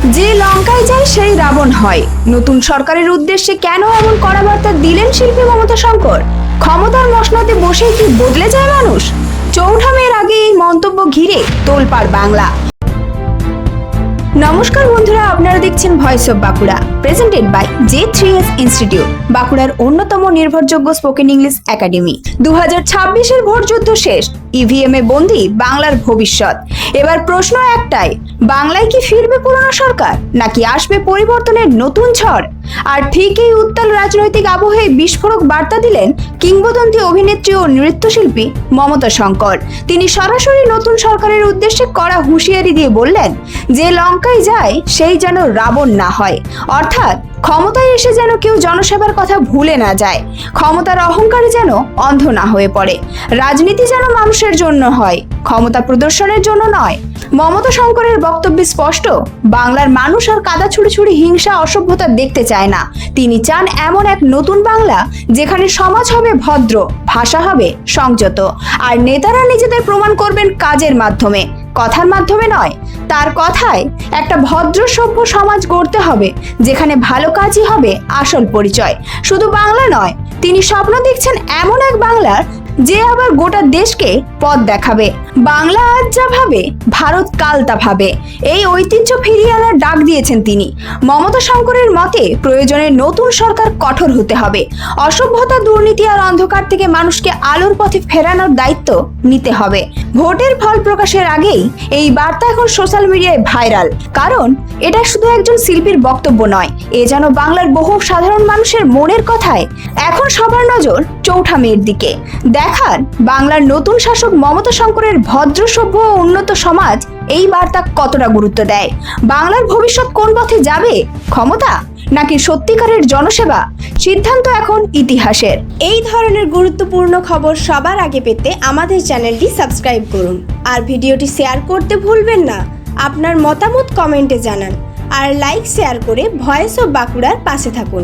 যে লঙ্কায় যায় সেই রাবণ হয়। নতুন সরকারের উদ্দেশ্যে কেন এমন কড়া বার্তা দিলেন শিল্পী মমতা শঙ্কর? ক্ষমতার মসনদে বসে কি বদলে যায় মানুষ? চৌঠা মের আগে এই মন্তব্য ঘিরে তোলপাড় বাংলা। নমস্কার বন্ধুরা, আপনারা দেখছেন voice of Bankura, presented by J3S institute, বাঁকুড়ার অন্যতম নির্ভরযোগ্য স্পোকেন ইংলিশ একাডেমি। 2026-এর ভোট যুদ্ধ শেষ, ইভিএম এ বন্দী বাংলার ভবিষ্যৎ। এবার প্রশ্ন একটাই, বাংলায় কি ফিরবে পুরনো সরকার, নাকি আসবে পরিবর্তনের নতুন ঝড়? আর ঠিক এই উত্তাল রাজনৈতিক আবহে বিস্ফোরক বার্তা দিলেন কিংবদন্তি অভিনেত্রী ও নৃত্যশিল্পী মমতা শঙ্কর। তিনি সরাসরি নতুন সরকারের উদ্দেশ্যে কড়া হুঁশিয়ারি দিয়ে বললেন, যে লঙ্কায় যায় সেই যেন রাবণ না হয়। অর্থাৎ ক্ষমতায় এসে যেন কেউ জনসেবার কথা ভুলে না যায়, ক্ষমতার অহংকারে যেন অন্ধ না হয়ে পড়ে। রাজনীতি যেন মানুষের জন্য হয়, ক্ষমতা প্রদর্শনের জন্য নয়। মমতা শঙ্করের বক্তব্য স্পষ্ট, বাংলার মানুষ আর কাদা ছুড়ে ছুড়ে হিংসা অসভ্যতা দেখতে চায় না। তিনি চান এমন এক নতুন বাংলা যেখানে সমাজ হবে ভদ্র, ভাষা হবে সংযত, আর নেতারা নিজেদের প্রমাণ করবেন কাজের মাধ্যমে, কথার মাধ্যমে নয়। তার কথায় একটা ভদ্র সভ্য সমাজ গড়তে হবে যেখানে ভালো কাজই হবে আসল পরিচয়। শুধু বাংলা নয়, তিনি স্বপ্ন দেখছেন এমন এক বাংলার যে আবার গোটা দেশকে পথ দেখাবে। বাংলা আজ যা ভাবে, ভারত কাল তা ভাবে, এই ঐতিহ্য ফিরিয়ে আনার ডাক দিয়েছেন তিনি। মমতা শঙ্করের মতে প্রয়োজনে নতুন সরকার কঠোর হতে হবে, অসভ্যতা, দুর্নীতি আর অন্ধকার থেকে মানুষকে আলোর পথে ফেরানোর দায়িত্ব নিতে হবে। ভোটের ফল প্রকাশের আগেই এই বার্তা এখন সোশ্যাল মিডিয়ায় ভাইরাল, কারণ এটা শুধু একজন শিল্পীর বক্তব্য নয়, এ যেন বাংলার বহু সাধারণ মানুষের মনের কথায়। এখন সবার নজর চৌঠা মের দিকে, দেখার বাংলার নতুন শাসক মমতা শঙ্করের ভদ্র সভ্য ও উন্নত সমাজ এই বার্তা কতটা গুরুত্ব দেয়। বাংলার ভবিষ্যৎ কোন পথে যাবে, ক্ষমতা নাকি সত্যিকারের জনসেবা? সিদ্ধান্ত এখন ইতিহাসের। এই ধরনের গুরুত্বপূর্ণ খবর সবার আগে পেতে আমাদের চ্যানেলটি সাবস্ক্রাইব করুন আর ভিডিওটি শেয়ার করতে ভুলবেন না। আপনার মতামত কমেন্টে জানান আর লাইক শেয়ার করে ভয়েস অফ বাঁকুড়ার পাশে থাকুন।